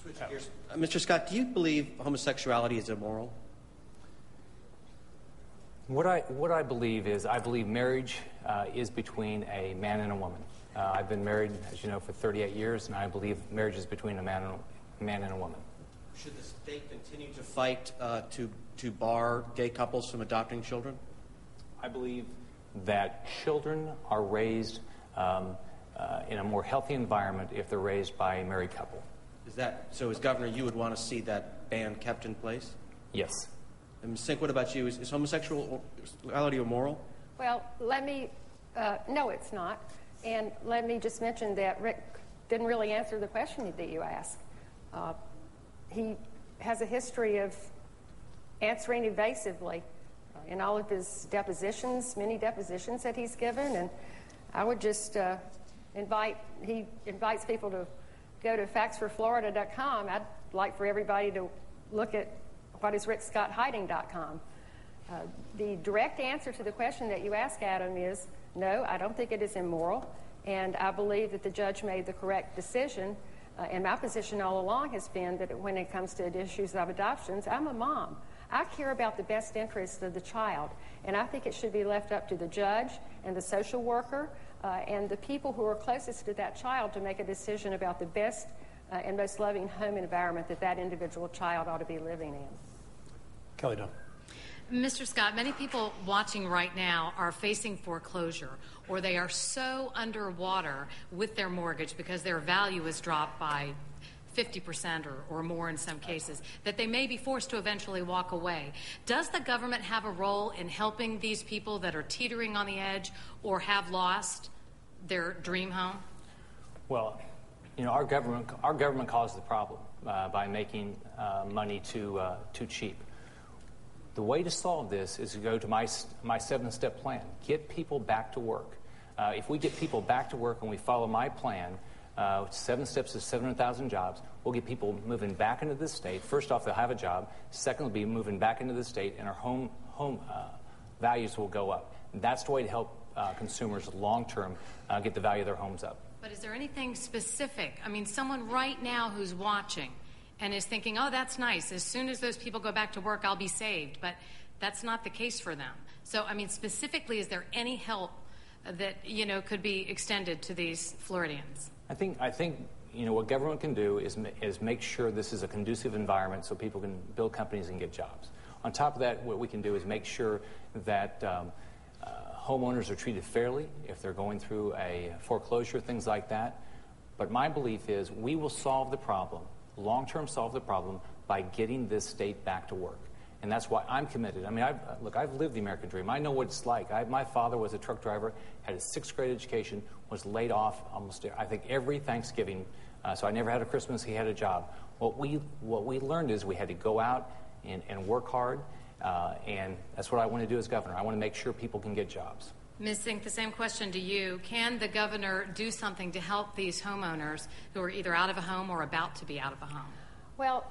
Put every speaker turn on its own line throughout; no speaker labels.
Switch gears. Mr. Scott, do you believe homosexuality is immoral?
What I believe is marriage is between a man and a woman. I've been married, as you know, for 38 years, and I believe marriage is between a man and a woman.
Should the state continue to fight to bar gay couples from adopting children?
I believe that children are raised in a more healthy environment if they're raised by a married couple.
So as governor, you would want to see that ban kept in place?
Yes.
And Ms. Sink, what about you? Is homosexuality immoral?
Well, no, it's not. And let me just mention that Rick didn't really answer the question that you asked. He has a history of answering evasively in all of his depositions, many depositions that he's given. And I would just he invites people to go to factsforflorida.com. I'd like for everybody to look at whatisrickscotthiding.com. The direct answer to the question that you asked, Adam, is no, I don't think it is immoral, and I believe that the judge made the correct decision. And my position all along has been that when it comes to issues of adoptions, I'm a mom. I care about the best interest of the child, and I think it should be left up to the judge and the social worker and the people who are closest to that child to make a decision about the best and most loving home environment that individual child ought to be living in.
Kelly Dunn.
Mr. Scott, many people watching right now are facing foreclosure, or they are so underwater with their mortgage because their value has dropped by 50% or more in some cases, that they may be forced to eventually walk away. Does the government have a role in helping these people that are teetering on the edge or have lost their dream home?
Well, you know, our government caused the problem by making money too cheap. The way to solve this is to go to my 7-step plan. Get people back to work. If we get people back to work and we follow my plan, 7 steps is 700,000 jobs. We'll get people moving back into this state. First off, they'll have a job. Second, will be moving back into the state, and our home values will go up. That's the way to help consumers long-term get the value of their homes up.
But is there anything specific? I mean, someone right now who's watching and is thinking, oh, that's nice. As soon as those people go back to work, I'll be saved. But that's not the case for them. So, I mean, specifically, is there any help that, you know, could be extended to these Floridians?
I think you know, what government can do is make sure this is a conducive environment so people can build companies and get jobs. On top of that, what we can do is make sure that homeowners are treated fairly if they're going through a foreclosure, things like that. But my belief is we will solve the problem, long-term solve the problem, by getting this state back to work. And that's why I'm committed. I mean, I've lived the American dream. I know what it's like. My father was a truck driver, had a 6th grade education, was laid off almost, I think, every Thanksgiving. So I never had a Christmas. He had a job. What we learned is we had to go out and work hard, and that's what I want to do as governor. I want to make sure people can get jobs.
Ms. Sink, the same question to you. Can the governor do something to help these homeowners who are either out of a home or about to be out of a home?
Well,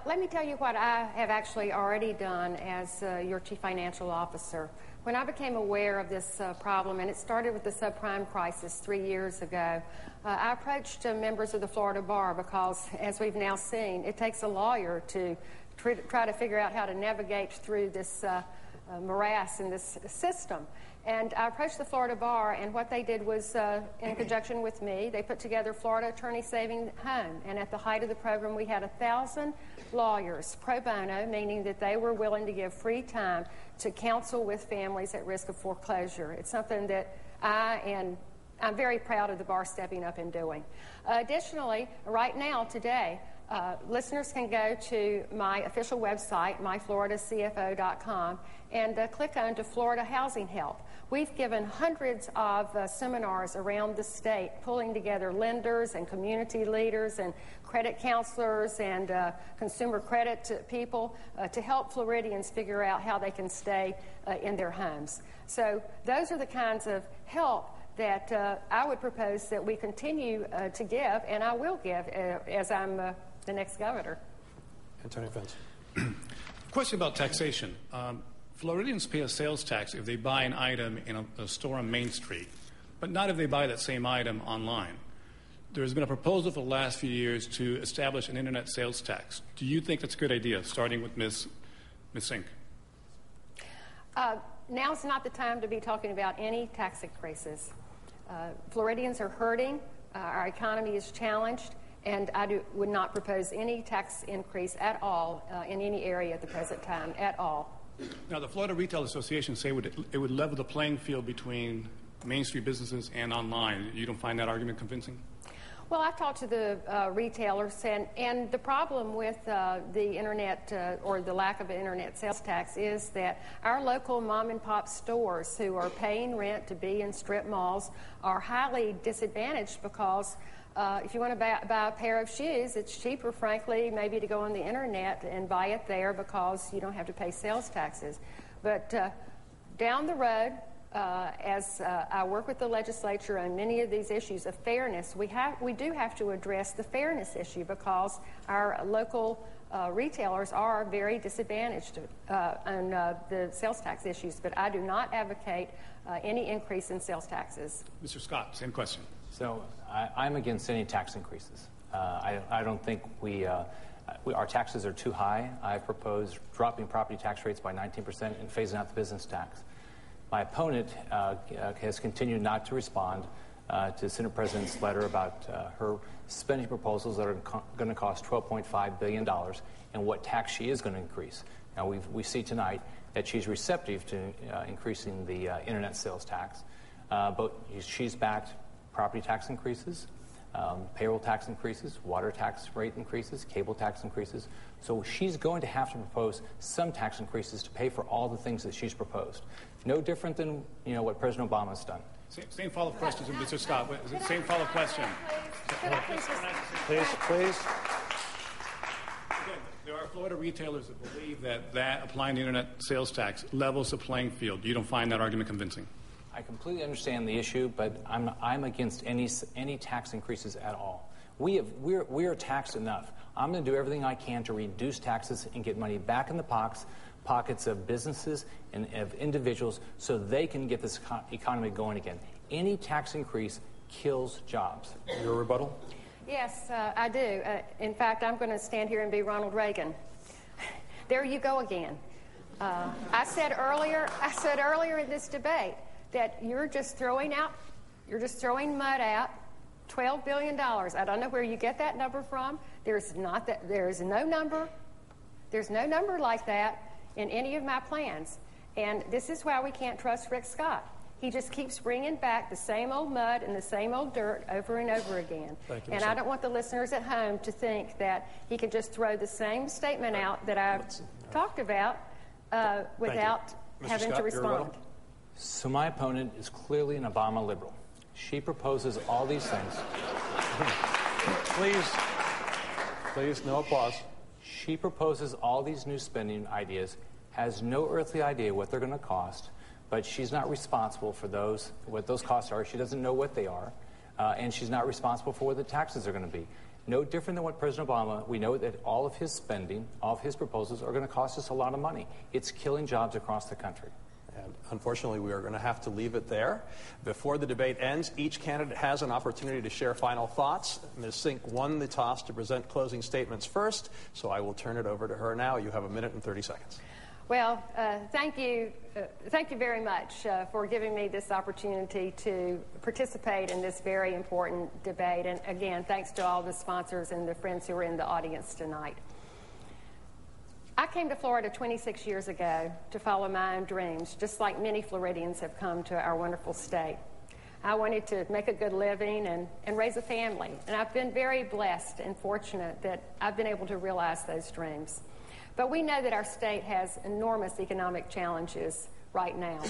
let me tell you what I have actually already done as your chief financial officer. When I became aware of this problem, and it started with the subprime crisis 3 years ago, I approached members of the Florida Bar because, as we've now seen, it takes a lawyer to try to figure out how to navigate through this morass in this system. And I approached the Florida Bar, and what they did was, in conjunction with me, they put together Florida Attorney Saving Home. And at the height of the program, we had 1,000 lawyers pro bono, meaning that they were willing to give free time to counsel with families at risk of foreclosure. It's something that I'm very proud of the Bar stepping up and doing. Additionally, right now, today, listeners can go to my official website, myfloridacfo.com, and click on to Florida Housing Help. We've given hundreds of seminars around the state, pulling together lenders and community leaders and credit counselors and consumer credit people to help Floridians figure out how they can stay in their homes. So those are the kinds of help that I would propose that we continue to give, and I will give as I'm the next governor.
Antonio Fence.
Question about taxation. Floridians pay a sales tax if they buy an item in a store on Main Street, but not if they buy that same item online. there's been a proposal for the last few years to establish an internet sales tax. Do you think that's a good idea, starting with Ms. Sink?
Now's not the time to be talking about any tax increases. Floridians are hurting. Our economy is challenged, and I would not propose any tax increase at all in any area at the present time, at all.
Now, the Florida Retail Association say it would level the playing field between Main Street businesses and online. You don't find that argument convincing?
Well, I've talked to the retailers, and the problem with the internet or the lack of an internet sales tax is that our local mom-and-pop stores who are paying rent to be in strip malls are highly disadvantaged because if you want to buy a pair of shoes, it's cheaper, frankly, maybe to go on the internet and buy it there because you don't have to pay sales taxes. But down the road, as I work with the legislature on many of these issues of fairness, we do have to address the fairness issue because our local retailers are very disadvantaged on the sales tax issues. But I do not advocate any increase in sales taxes.
Mr. Scott, same question.
So I'm against any tax increases. I don't think our taxes are too high. I've proposed dropping property tax rates by 19% and phasing out the business tax. My opponent has continued not to respond to Senate President's letter about her spending proposals that are going to cost $12.5 billion and what tax she is going to increase. Now, we see tonight that she's receptive to increasing the internet sales tax, but she's backed property tax increases, payroll tax increases, water tax rate increases, cable tax increases. So she's going to have to propose some tax increases to pay for all the things that she's proposed. No different than what President Obama's done.
Same follow-up questions, Mr. Scott. Same follow-up question.
Please.
There are Florida retailers that believe that applying the internet sales tax levels the playing field. You don't find that argument convincing?
I completely understand the issue, but I'm against any tax increases at all. We are taxed enough. I'm going to do everything I can to reduce taxes and get money back in the pockets of businesses and of individuals so they can get this economy going again. Any tax increase kills jobs.
Your rebuttal?
Yes, I do. In fact, I'm going to stand here and be Ronald Reagan. There you go again. I said earlier in this debate that you're just throwing mud out. $12 billion. I don't know where you get that number from. There's no number like that in any of my plans. And this is why we can't trust Rick Scott. He just keeps bringing back the same old mud and the same old dirt over and over again.
Thank you,
and I don't want the listeners at home to think that he can just throw the same statement out that I've talked about without having
Scott,
to respond.
So my opponent is clearly an Obama liberal. She proposes all these things.
Please, no applause.
She proposes all these new spending ideas, has no earthly idea what they're going to cost, but she's not responsible for what those costs are. She doesn't know what they are, and she's not responsible for what the taxes are going to be. No different than what President Obama, we know that all of his spending, all of his proposals are going to cost us a lot of money. It's killing jobs across the country.
And unfortunately, we are going to have to leave it there. Before the debate ends, each candidate has an opportunity to share final thoughts. Ms. Sink won the toss to present closing statements first, so I will turn it over to her now. You have 1 minute and 30 seconds.
Well, thank you very much for giving me this opportunity to participate in this very important debate. And again, thanks to all the sponsors and the friends who are in the audience tonight. I came to Florida 26 years ago to follow my own dreams, just like many Floridians have come to our wonderful state. I wanted to make a good living and raise a family, and I've been very blessed and fortunate that I've been able to realize those dreams. But we know that our state has enormous economic challenges right now.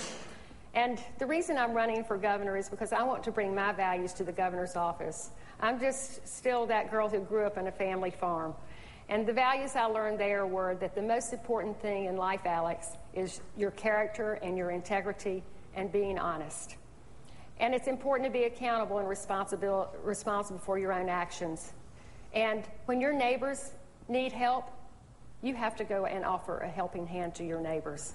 And the reason I'm running for governor is because I want to bring my values to the governor's office. I'm just still that girl who grew up on a family farm. And the values I learned there were that the most important thing in life, Alex, is your character and your integrity and being honest. And it's important to be accountable and responsible for your own actions. And when your neighbors need help, you have to go and offer a helping hand to your neighbors.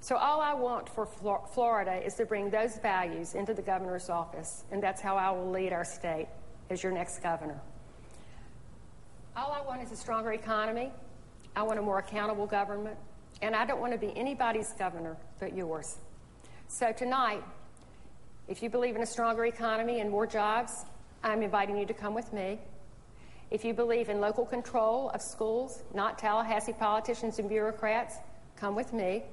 So all I want for Florida is to bring those values into the governor's office, and that's how I will lead our state. as your next governor. All I want is a stronger economy. I want a more accountable government. And I don't want to be anybody's governor but yours. So tonight, if you believe in a stronger economy and more jobs, I'm inviting you to come with me. If you believe in local control of schools, not Tallahassee politicians and bureaucrats, come with me.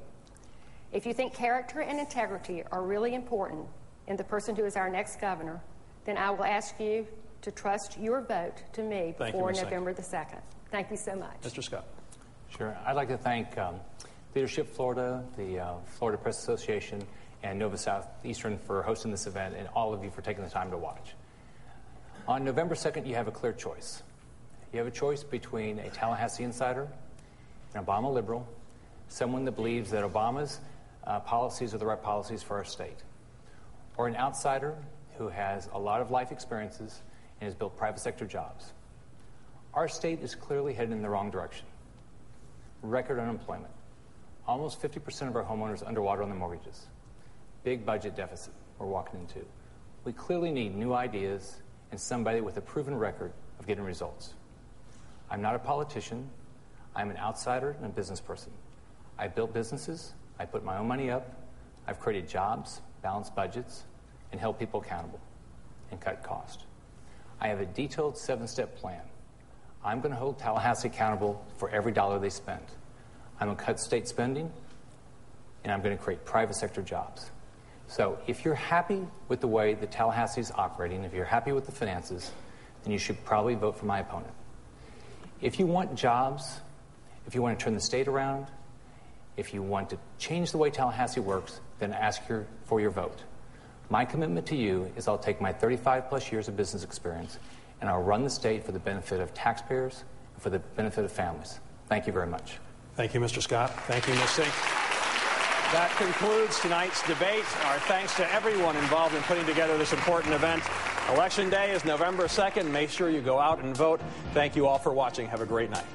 If you think character and integrity are really important in the person who is our next governor, then I will ask you to trust your vote to me before November the 2nd. Thank you so much.
Mr. Scott.
Sure. I'd like to thank Leadership Florida, the Florida Press Association, and Nova Southeastern for hosting this event, and all of you for taking the time to watch. On November 2nd, you have a clear choice. You have a choice between a Tallahassee insider, an Obama liberal, someone that believes that Obama's policies are the right policies for our state, or an outsider who has a lot of life experiences and has built private sector jobs. Our state is clearly headed in the wrong direction. Record unemployment. Almost 50% of our homeowners underwater on their mortgages. Big budget deficit we're walking into. We clearly need new ideas and somebody with a proven record of getting results. I'm not a politician. I'm an outsider and a business person. I built businesses. I put my own money up. I've created jobs, balanced budgets, and held people accountable and cut cost. I have a detailed 7-step plan. I'm going to hold Tallahassee accountable for every dollar they spend. I'm going to cut state spending, and I'm going to create private sector jobs. So if you're happy with the way that Tallahassee is operating, if you're happy with the finances, then you should probably vote for my opponent. If you want jobs, if you want to turn the state around, if you want to change the way Tallahassee works, then ask for your vote. My commitment to you is I'll take my 35-plus years of business experience and I'll run the state for the benefit of taxpayers and for the benefit of families. Thank you very much.
Thank you, Mr. Scott. Thank you, Ms. Sink. That concludes tonight's debate. Our thanks to everyone involved in putting together this important event. Election Day is November 2nd. Make sure you go out and vote. Thank you all for watching. Have a great night.